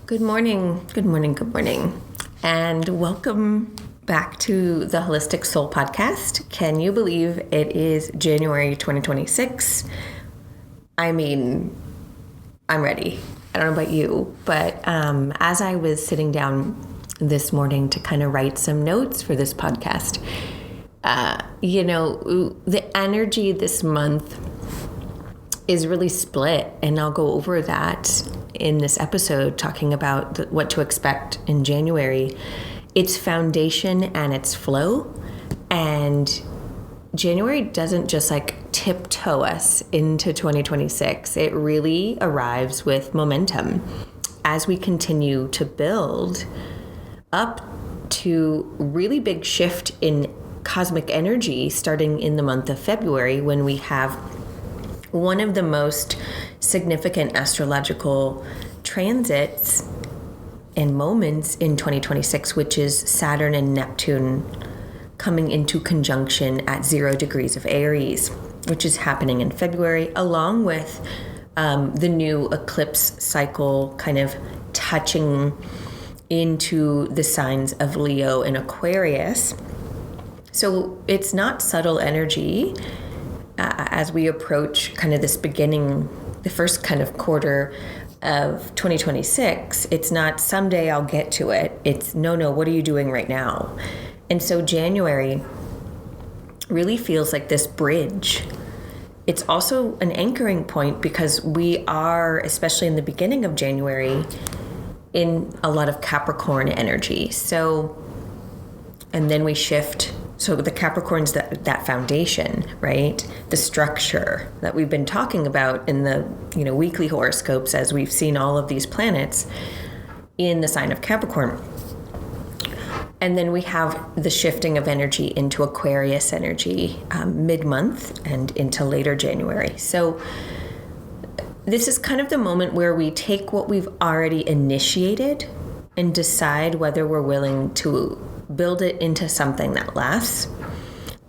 Good morning, good morning, good morning, and welcome back to the Holistic Soul Podcast. Can you believe it is January 2026? I mean, I'm ready. I don't know about you, but as I was sitting down this morning to kind of write some notes for this podcast, the energy this month is really split, and I'll go over that in this episode, talking about what to expect in January. It's foundation and it's flow, and January doesn't just tiptoe us into 2026. It really arrives with momentum as we continue to build up to really big shift in cosmic energy starting in the month of February, when we have one of the most significant astrological transits and moments in 2026, which is Saturn and Neptune coming into conjunction at 0 degrees of Aries, which is happening in February, along with the new eclipse cycle kind of touching into the signs of Leo and Aquarius. So it's not subtle energy. As we approach kind of this beginning, the first kind of quarter of 2026, it's not someday I'll get to it. It's no, what are you doing right now? And so January really feels like this bridge. It's also an anchoring point because we are, especially in the beginning of January, in a lot of Capricorn energy. So, and then we shift. So the Capricorn's that foundation, right? The structure that we've been talking about in the weekly horoscopes, as we've seen all of these planets in the sign of Capricorn. And then we have the shifting of energy into Aquarius energy mid-month and into later January. So this is kind of the moment where we take what we've already initiated and decide whether we're willing to build it into something that lasts,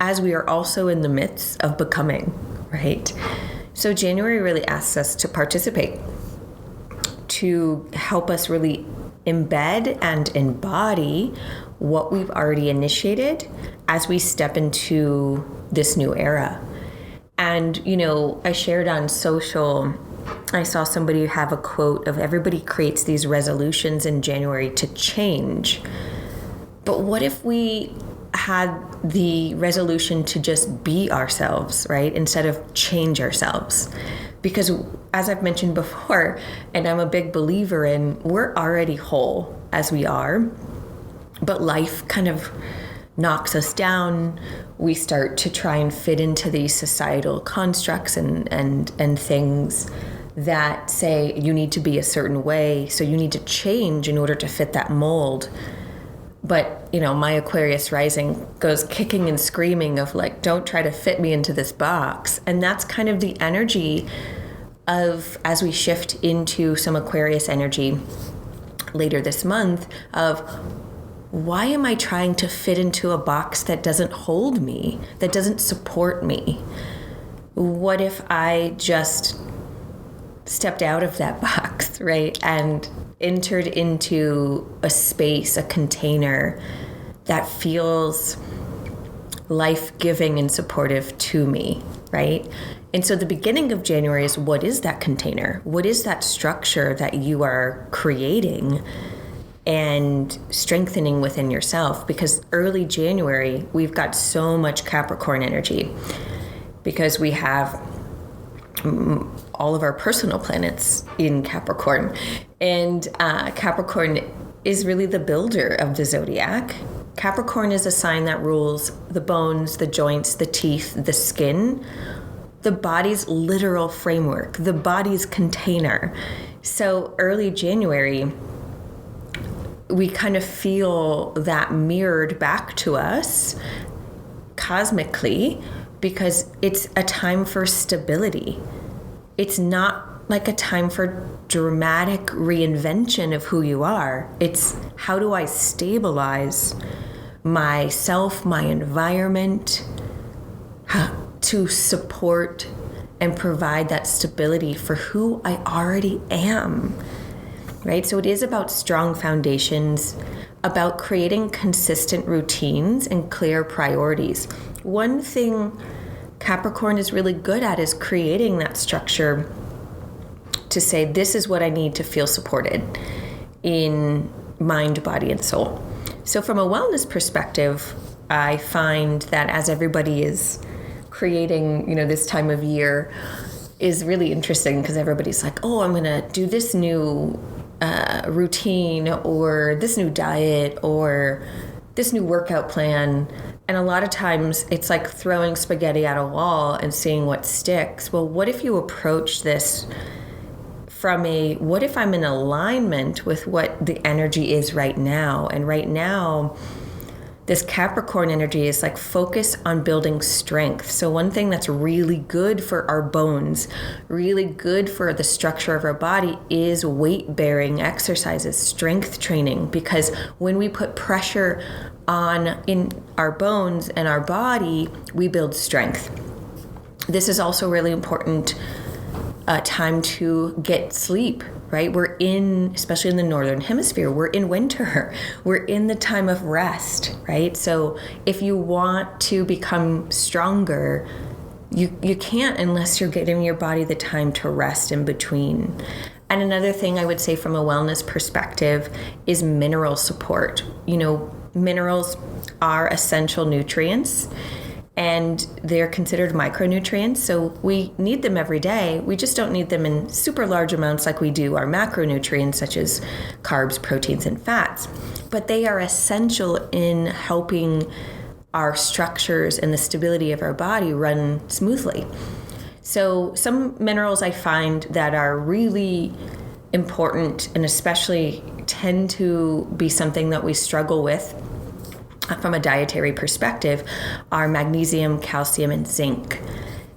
as we are also in the midst of becoming, right? So January really asks us to participate, to help us really embed and embody what we've already initiated as we step into this new era. And, I shared on social, I saw somebody have a quote of everybody creates these resolutions in January to change. But what if we had the resolution to just be ourselves, right? Instead of change ourselves? Because as I've mentioned before, and I'm a big believer in, we're already whole as we are, but life kind of knocks us down. We start to try and fit into these societal constructs and things that say you need to be a certain way, so you need to change in order to fit that mold. But, my Aquarius rising goes kicking and screaming of don't try to fit me into this box. And that's kind of the energy of, as we shift into some Aquarius energy later this month, of why am I trying to fit into a box that doesn't hold me, that doesn't support me? What if I just stepped out of that box, right? And entered into a space, a container that feels life-giving and supportive to me, right? And so the beginning of January is, what is that container? What is that structure that you are creating and strengthening within yourself? Because early January, we've got so much Capricorn energy because we have all of our personal planets in Capricorn. And Capricorn is really the builder of the zodiac. Capricorn is a sign that rules the bones, the joints, the teeth, the skin, the body's literal framework, the body's container. So early January, we kind of feel that mirrored back to us cosmically, because it's a time for stability. It's not like a time for dramatic reinvention of who you are. It's, how do I stabilize myself, my environment, to support and provide that stability for who I already am. right? So it is about strong foundations, about creating consistent routines and clear priorities. One thing Capricorn is really good at is creating that structure to say, this is what I need to feel supported in mind, body, and soul. So from a wellness perspective, I find that as everybody is creating, this time of year is really interesting because everybody's like, oh, I'm going to do this new routine or this new diet or this new workout plan. And a lot of times it's like throwing spaghetti at a wall and seeing what sticks. Well, what if you approach this from what if I'm in alignment with what the energy is right now? And right now, this Capricorn energy is like focus on building strength. So one thing that's really good for our bones, really good for the structure of our body is weight-bearing exercises, strength training, because when we put pressure in our bones and our body, we build strength. This is also really important time to get sleep, right? We're especially in the Northern Hemisphere, we're in winter. We're in the time of rest, right? So if you want to become stronger, you can't unless you're giving your body the time to rest in between. And another thing I would say from a wellness perspective is mineral support. Minerals are essential nutrients, and they're considered micronutrients, so we need them every day. We just don't need them in super large amounts like we do our macronutrients, such as carbs, proteins, and fats. But they are essential in helping our structures and the stability of our body run smoothly. So some minerals I find that are really important and especially tend to be something that we struggle with from a dietary perspective are magnesium, calcium, and zinc.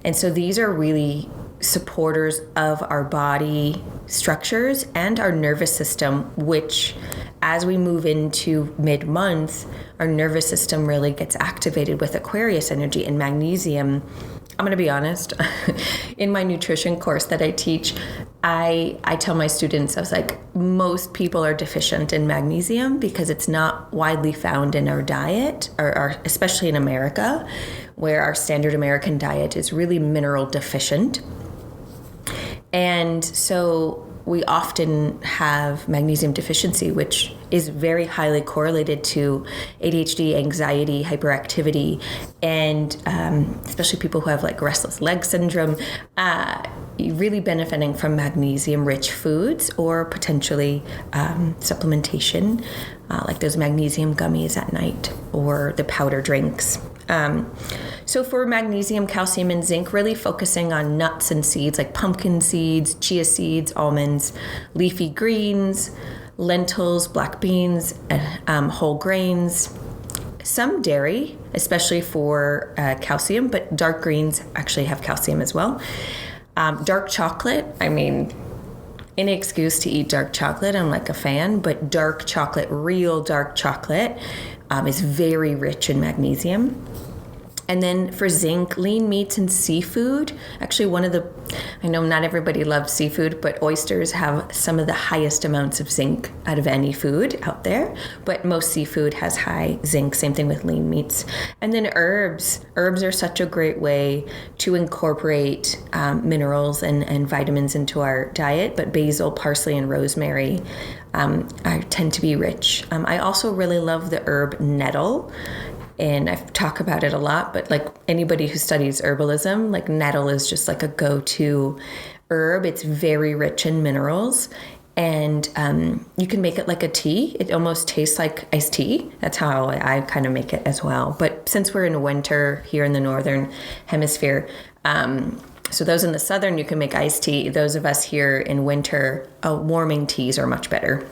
And so these are really supporters of our body structures and our nervous system, which as we move into mid-month, our nervous system really gets activated with Aquarius energy. And magnesium, I'm going to be honest, in my nutrition course that I teach, I tell my students, I was like, most people are deficient in magnesium because it's not widely found in our diet, or especially in America, where our standard American diet is really mineral deficient. And so we often have magnesium deficiency, which is very highly correlated to ADHD, anxiety, hyperactivity, and especially people who have like restless leg syndrome, really benefiting from magnesium-rich foods or potentially supplementation, like those magnesium gummies at night or the powder drinks. So for magnesium, calcium, and zinc, really focusing on nuts and seeds like pumpkin seeds, chia seeds, almonds, leafy greens, lentils, black beans, whole grains, some dairy, especially for calcium, but dark greens actually have calcium as well. Dark chocolate, any excuse to eat dark chocolate, I'm like a fan, but dark chocolate, real dark chocolate, is very rich in magnesium. And then for zinc, lean meats and seafood. Actually, I know not everybody loves seafood, but oysters have some of the highest amounts of zinc out of any food out there. But most seafood has high zinc, same thing with lean meats. And then herbs. Herbs are such a great way to incorporate minerals and vitamins into our diet, but basil, parsley, and rosemary tend to be rich. I also really love the herb nettle. And I've talked about it a lot, but like anybody who studies herbalism, like nettle is just like a go-to herb. It's very rich in minerals, and you can make it like a tea. It almost tastes like iced tea. That's how I kind of make it as well. But since we're in winter here in the Northern Hemisphere, so those in the Southern, you can make iced tea. Those of us here in winter, warming teas are much better.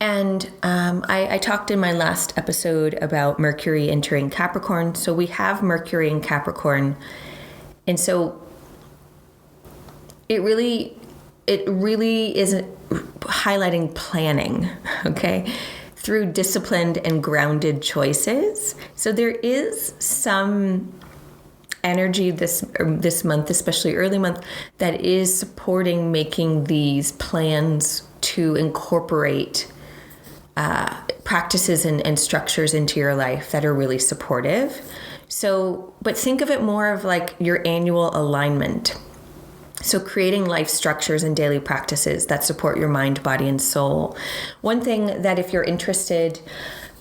And I talked in my last episode about Mercury entering Capricorn. So we have Mercury in Capricorn. And so it really is highlighting planning, okay, through disciplined and grounded choices. So there is some energy this month, especially early month, that is supporting making these plans to incorporate practices and structures into your life that are really supportive. So, but think of it more of like your annual alignment. So creating life structures and daily practices that support your mind, body, and soul. One thing that if you're interested,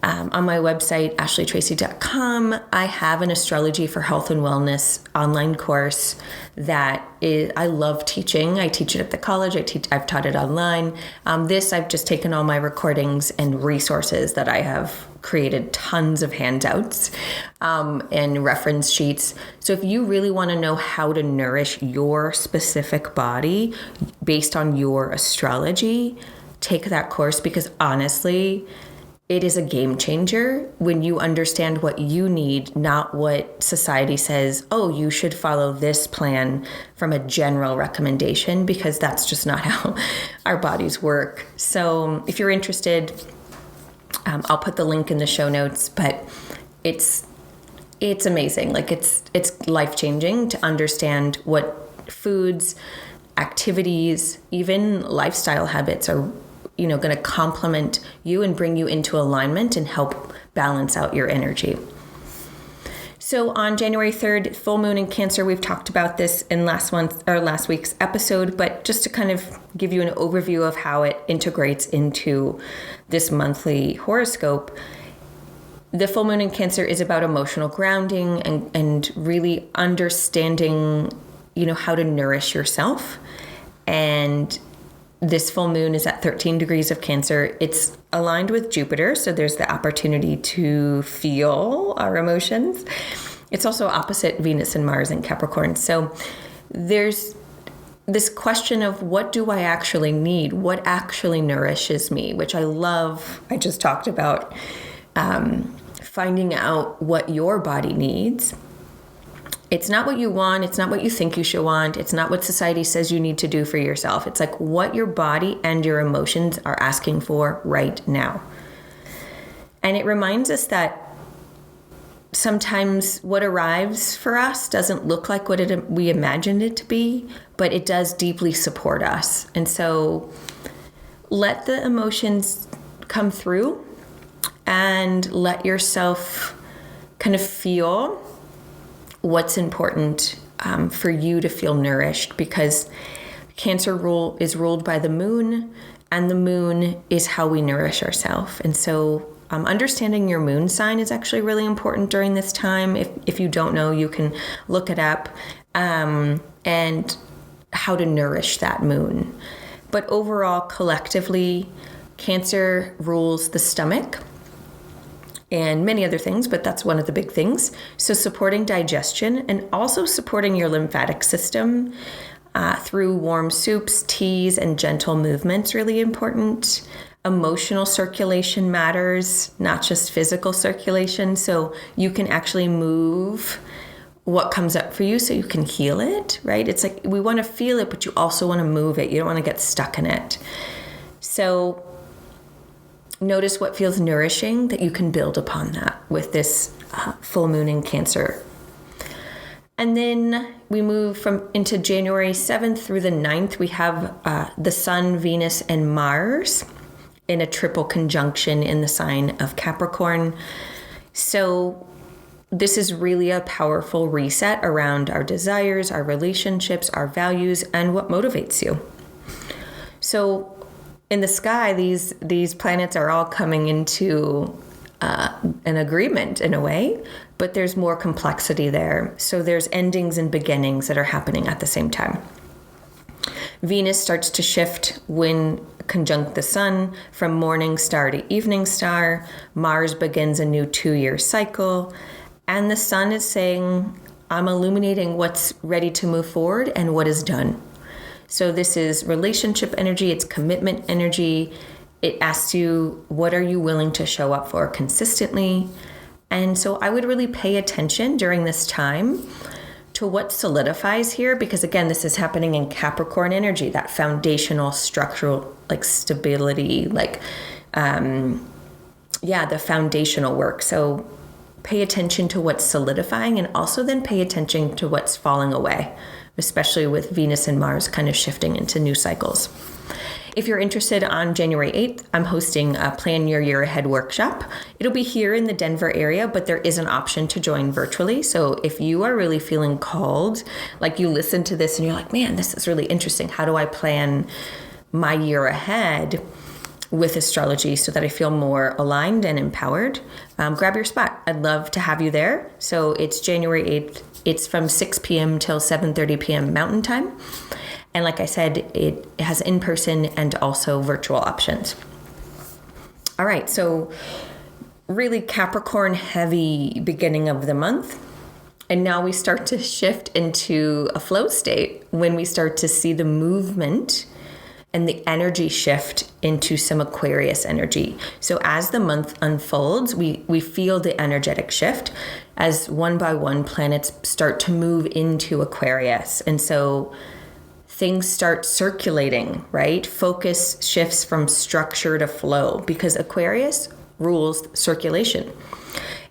on my website, ashleytracy.com, I have an astrology for health and wellness online course that I love teaching. I teach it at the college. I've taught it online. I've just taken all my recordings and resources that I have created, tons of handouts and reference sheets. So if you really want to know how to nourish your specific body based on your astrology, take that course, because honestly, it is a game changer when you understand what you need, not what society says, oh, you should follow this plan from a general recommendation, because that's just not how our bodies work. So if you're interested, I'll put the link in the show notes, but it's amazing. Like it's life-changing to understand what foods, activities, even lifestyle habits are going to complement you and bring you into alignment and help balance out your energy. So on January 3rd, full moon in Cancer, we've talked about this in last week's episode, but just to kind of give you an overview of how it integrates into this monthly horoscope, the full moon in Cancer is about emotional grounding and really understanding, how to nourish yourself. And this full moon is at 13 degrees of Cancer. It's aligned with Jupiter, so there's the opportunity to feel our emotions. It's also opposite Venus and Mars in Capricorn. So there's this question of, what do I actually need? What actually nourishes me? Which I love. I just talked about finding out what your body needs. It's not what you want. It's not what you think you should want. It's not what society says you need to do for yourself. It's like what your body and your emotions are asking for right now. And it reminds us that sometimes what arrives for us doesn't look like what we imagined it to be, but it does deeply support us. And so let the emotions come through and let yourself kind of feel what's important for you to feel nourished, because Cancer is ruled by the moon, and the moon is how we nourish ourselves. And so understanding your moon sign is actually really important during this time. If you don't know, you can look it up, and how to nourish that moon. But overall, collectively, Cancer rules the stomach and many other things, but that's one of the big things. So supporting digestion and also supporting your lymphatic system through warm soups, teas, and gentle movements, really important. Emotional circulation matters, not just physical circulation. So you can actually move what comes up for you so you can heal it, right? It's like we want to feel it, but you also want to move it. You don't want to get stuck in it. So notice what feels nourishing that you can build upon that with this full moon in Cancer. And then we move into January 7th through the 9th. We have the Sun, Venus, and Mars in a triple conjunction in the sign of Capricorn. So this is really a powerful reset around our desires, our relationships, our values, and what motivates you. So in the sky, these planets are all coming into an agreement in a way, but there's more complexity there. So there's endings and beginnings that are happening at the same time. Venus starts to shift when conjunct the Sun from morning star to evening star. Mars begins a new 2-year cycle. And the Sun is saying, I'm illuminating what's ready to move forward and what is done. So this is relationship energy, it's commitment energy. It asks you, what are you willing to show up for consistently? And so I would really pay attention during this time to what solidifies here, because again, this is happening in Capricorn energy, that foundational structural stability, the foundational work. So pay attention to what's solidifying and also then pay attention to what's falling away, especially with Venus and Mars kind of shifting into new cycles. If you're interested, on January 8th, I'm hosting a Plan Your Year Ahead workshop. It'll be here in the Denver area, but there is an option to join virtually. So if you are really feeling called, like you listen to this and you're like, man, this is really interesting. How do I plan my year ahead with astrology so that I feel more aligned and empowered? Grab your spot. I'd love to have you there. So it's January 8th. It's from 6 p.m. till 7:30 p.m. Mountain Time. And like I said, it has in-person and also virtual options. All right, so really Capricorn heavy beginning of the month. And now we start to shift into a flow state when we start to see the movement and the energy shift into some Aquarius energy. So as the month unfolds, we feel the energetic shift as one by one planets start to move into Aquarius. And so things start circulating, right? Focus shifts from structure to flow because Aquarius rules circulation.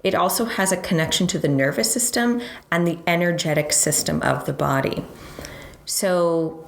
It also has a connection to the nervous system and the energetic system of the body. So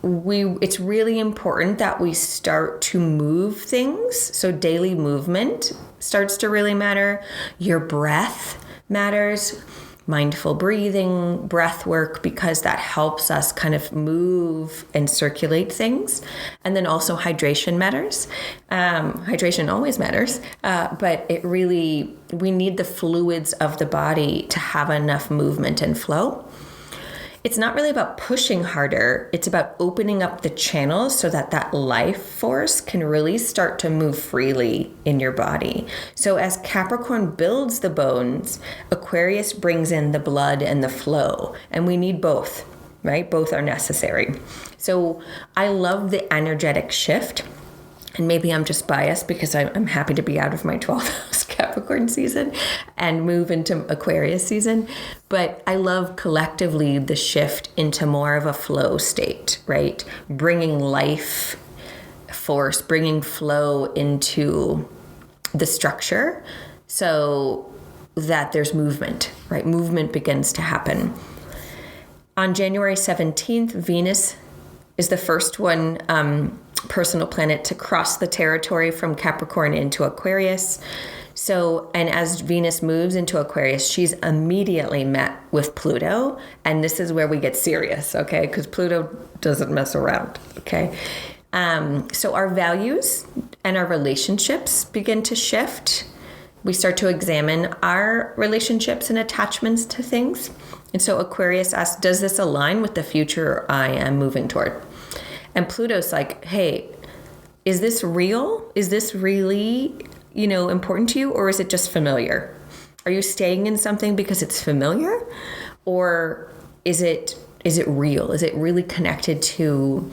it's really important that we start to move things. So daily movement starts to really matter. Your breath matters. Mindful breathing, breath work, because that helps us kind of move and circulate things. And then also hydration matters. Hydration always matters, but we need the fluids of the body to have enough movement and flow. It's not really about pushing harder. It's about opening up the channels so that life force can really start to move freely in your body. So as Capricorn builds the bones, Aquarius brings in the blood and the flow. And we need both, right? Both are necessary. So I love the energetic shift. And maybe I'm just biased because I'm happy to be out of my 12th house Capricorn season and move into Aquarius season. But I love collectively the shift into more of a flow state, right? Bringing life force, bringing flow into the structure so that there's movement, right? Movement begins to happen. On January 17th, Venus is the first one, personal planet to cross the territory from Capricorn into Aquarius. So, and as Venus moves into Aquarius, she's immediately met with Pluto. And this is where we get serious, okay? Because Pluto doesn't mess around, okay? So our values and our relationships begin to shift. We start to examine our relationships and attachments to things. And so Aquarius asks, does this align with the future I am moving toward? And Pluto's like, hey, is this real? Is this really, important to you? Or is it just familiar? Are you staying in something because it's familiar? Or is it real? Is it really connected to,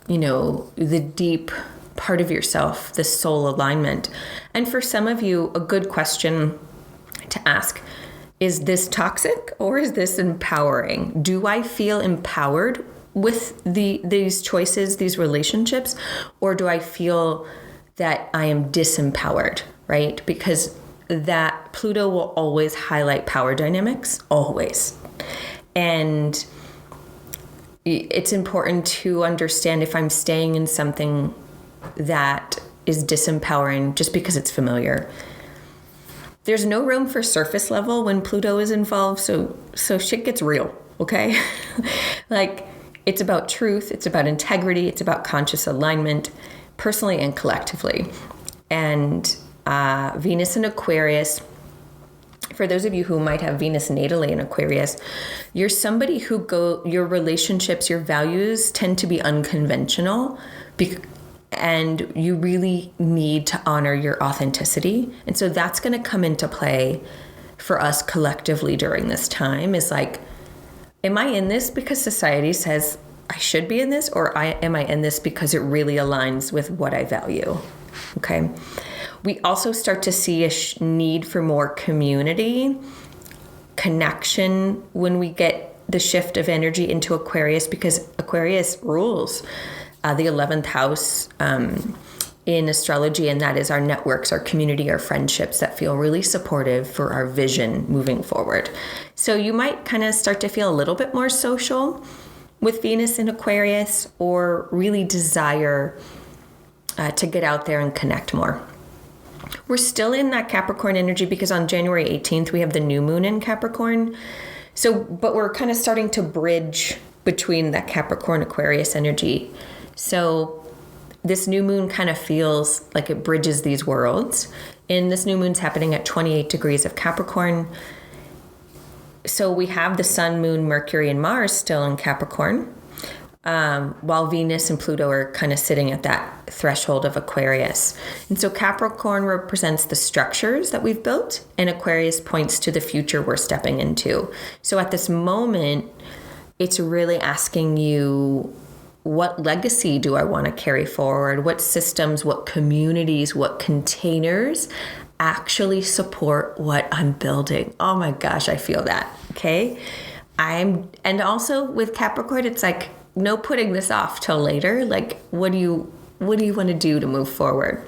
the deep part of yourself, the soul alignment? And for some of you, a good question to ask, is this toxic or is this empowering? Do I feel empowered with these choices, these relationships, or do I feel that I am disempowered, right? Because that Pluto will always highlight power dynamics, always. And it's important to understand if I'm staying in something that is disempowering just because it's familiar. There's no room for surface level when Pluto is involved, so shit gets real, okay? It's about truth, it's about integrity, it's about conscious alignment, personally and collectively. And Venus in Aquarius, for those of you who might have Venus natally in Aquarius, you're somebody your relationships, your values tend to be unconventional, and you really need to honor your authenticity. And so that's going to come into play for us collectively during this time, is like, am I in this because society says I should be in this, or am I in this because it really aligns with what I value? Okay. We also start to see a need for more community, connection when we get the shift of energy into Aquarius, because Aquarius rules the 11th house in astrology, and that is our networks, our community, our friendships that feel really supportive for our vision moving forward. So you might kind of start to feel a little bit more social with Venus in Aquarius, or really desire to get out there and connect more. We're still in that Capricorn energy because on January 18th, we have the new moon in Capricorn. So, but we're kind of starting to bridge between that Capricorn Aquarius energy. So this new moon kind of feels like it bridges these worlds. And this new moon's happening at 28 degrees of Capricorn. So we have the Sun, Moon, Mercury, and Mars still in Capricorn, while Venus and Pluto are kind of sitting at that threshold of Aquarius. And so Capricorn represents the structures that we've built, and Aquarius points to the future we're stepping into. So at this moment, it's really asking you, what legacy do I want to carry forward? What systems, what communities, what containers actually support what I'm building? Oh my gosh, I feel that. Okay. And also with Capricorn, it's like, no putting this off till later. Like, what do you want to do to move forward?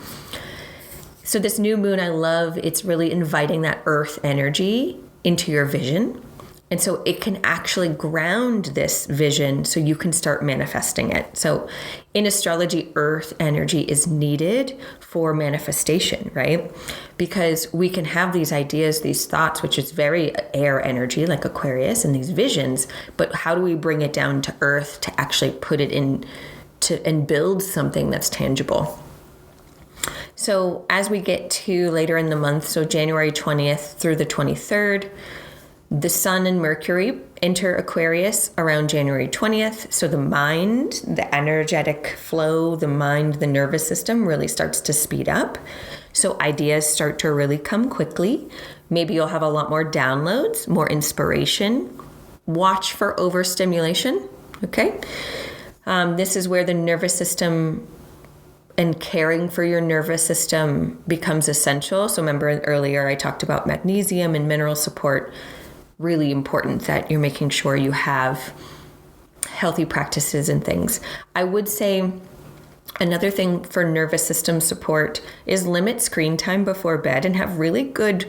So this new moon, I love, it's really inviting that earth energy into your vision. And so it can actually ground this vision so you can start manifesting it. So in astrology, earth energy is needed for manifestation, right? Because we can have these ideas, these thoughts, which is very air energy like Aquarius, and these visions, but how do we bring it down to earth to actually put it in and build something that's tangible? So as we get to later in the month, so January 20th through the 23rd, the Sun and Mercury enter Aquarius around January 20th. So the mind, the energetic flow, the mind, the nervous system really starts to speed up. So ideas start to really come quickly. Maybe you'll have a lot more downloads, more inspiration. Watch for overstimulation. Okay. This is where the nervous system and caring for your nervous system becomes essential. So remember earlier I talked about magnesium and mineral support. Really important that you're making sure you have healthy practices and things. I would say another thing for nervous system support is limit screen time before bed and have really good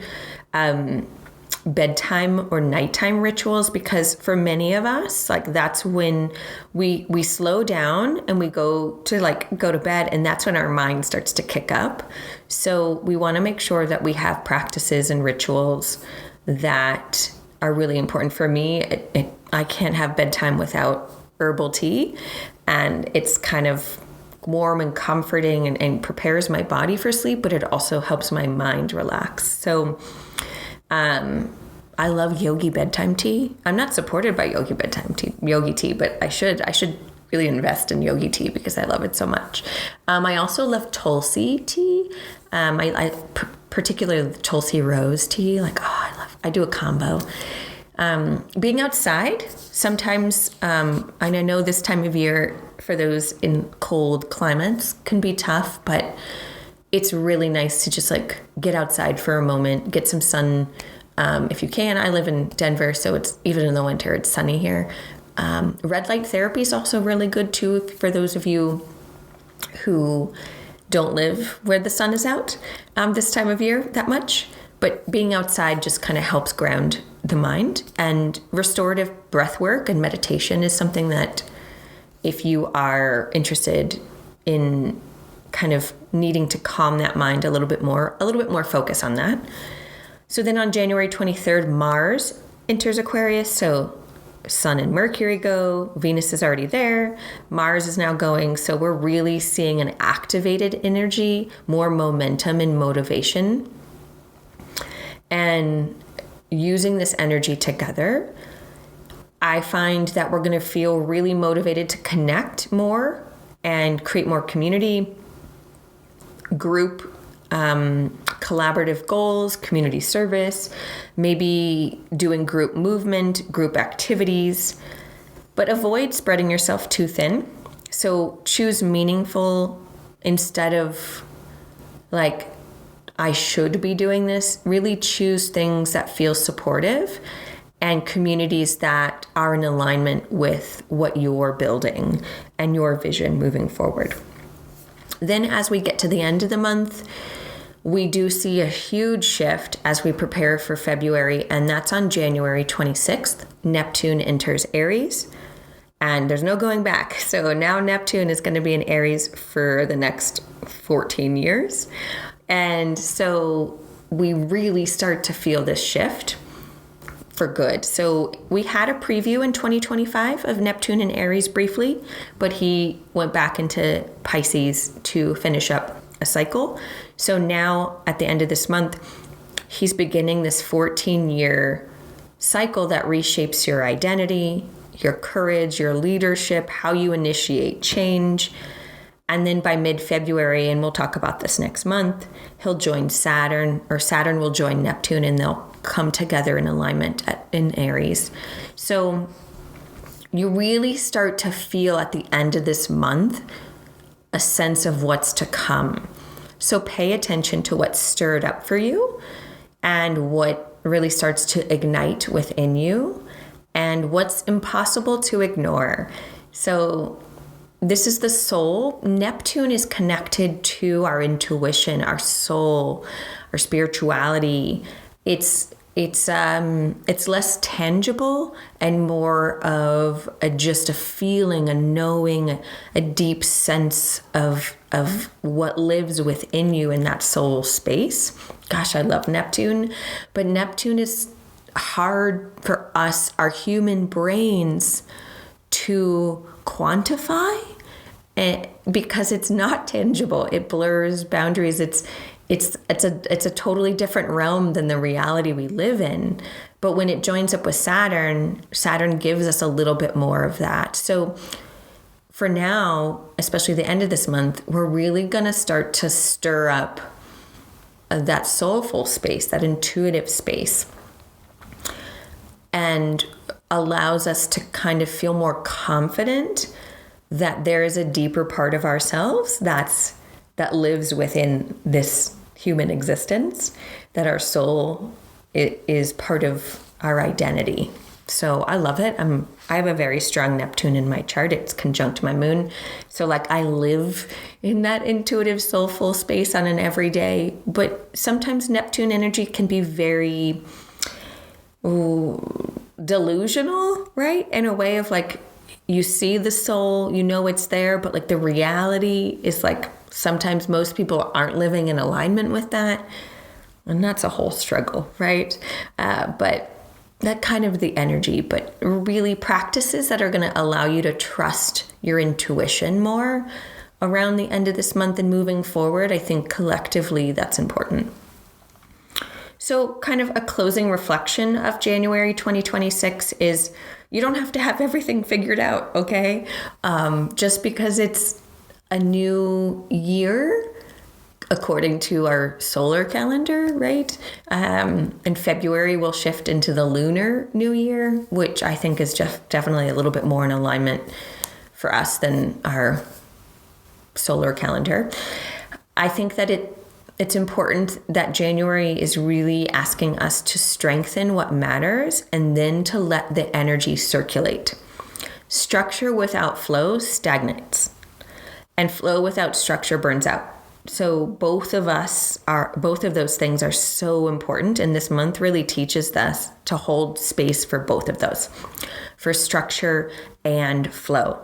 bedtime or nighttime rituals, because for many of us, like that's when we slow down and we go to bed, and that's when our mind starts to kick up. So we want to make sure that we have practices and rituals that are really important. For me, I can't have bedtime without herbal tea, and it's kind of warm and comforting and prepares my body for sleep, but it also helps my mind relax. So I love yogi bedtime tea. I'm not supported by yogi tea, but I should really invest in yogi tea because I love it so much. I also love Tulsi tea. I particularly the Tulsi rose tea. I do a combo. Being outside sometimes, and I know this time of year for those in cold climates can be tough, but it's really nice to just get outside for a moment, get some sun. If you can. I live in Denver, so it's even in the winter, it's sunny here. Red light therapy is also really good too for those of you who don't live where the sun is out this time of year that much. But being outside just kind of helps ground the mind. And restorative breath work and meditation is something that if you are interested in kind of needing to calm that mind a little bit more focus on that. So then on January 23rd, Mars enters Aquarius. So Sun and Mercury go, Venus is already there, Mars is now going. So we're really seeing an activated energy, more momentum and motivation. And using this energy together, I find that we're going to feel really motivated to connect more and create more community, group collaborative goals, community service, maybe doing group movement, group activities, but avoid spreading yourself too thin. So choose meaningful instead of I should be doing this. Really choose things that feel supportive and communities that are in alignment with what you're building and your vision moving forward. Then as we get to the end of the month, we do see a huge shift as we prepare for February, and that's on January 26th. Neptune enters Aries, and there's no going back. So now Neptune is going to be in Aries for the next 14 years. And so we really start to feel this shift for good. So we had a preview in 2025 of Neptune in Aries briefly, but he went back into Pisces to finish up a cycle. So now at the end of this month, he's beginning this 14-year cycle that reshapes your identity, your courage, your leadership, how you initiate change. And then by mid-February, and we'll talk about this next month, he'll join Saturn, or Saturn will join Neptune, and they'll come together in alignment in Aries. So you really start to feel at the end of this month a sense of what's to come. So pay attention to what's stirred up for you and what really starts to ignite within you and what's impossible to ignore. So this is the soul. Neptune is connected to our intuition, our soul, our spirituality. It's less tangible and more of just a feeling, a knowing, a deep sense of what lives within you in that soul space. Gosh, I love Neptune, but Neptune is hard for us, our human brains, to quantify, because it's not tangible. It blurs boundaries. It's a totally different realm than the reality we live in. But when it joins up with Saturn gives us a little bit more of that. So for now, especially the end of this month, we're really going to start to stir up that soulful space, that intuitive space, and allows us to kind of feel more confident that there is a deeper part of ourselves that lives within this human existence, that our soul is part of our identity. So I love it. I have a very strong Neptune in my chart. It's conjunct my moon. So like I live in that intuitive, soulful space on an everyday, but sometimes Neptune energy can be very delusional, right? In a way of like, you see the soul, you know it's there, but like the reality is like sometimes most people aren't living in alignment with that. And that's a whole struggle, right? But that kind of the energy, but really practices that are going to allow you to trust your intuition more around the end of this month and moving forward. I think collectively that's important. So kind of a closing reflection of January 2026 is you don't have to have everything figured out, okay? Just because it's a new year, according to our solar calendar, right? In February, we'll shift into the lunar new year, which I think is just definitely a little bit more in alignment for us than our solar calendar. I think that it's important that January is really asking us to strengthen what matters and then to let the energy circulate. Structure without flow stagnates, and flow without structure burns out. So both of those things are so important, and this month really teaches us to hold space for both of those, for structure and flow,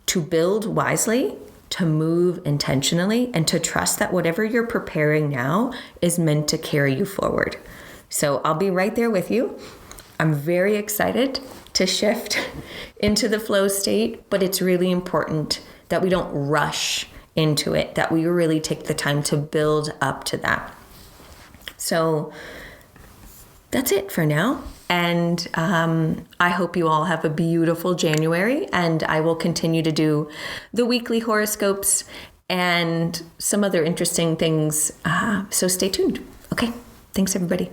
to build wisely, to move intentionally, and to trust that whatever you're preparing now is meant to carry you forward. So I'll be right there with you. I'm very excited to shift into the flow state, but it's really important that we don't rush into it, that we really take the time to build up to that. So that's it for now. And I hope you all have a beautiful January, and I will continue to do the weekly horoscopes and some other interesting things. So stay tuned. Okay. Thanks, everybody.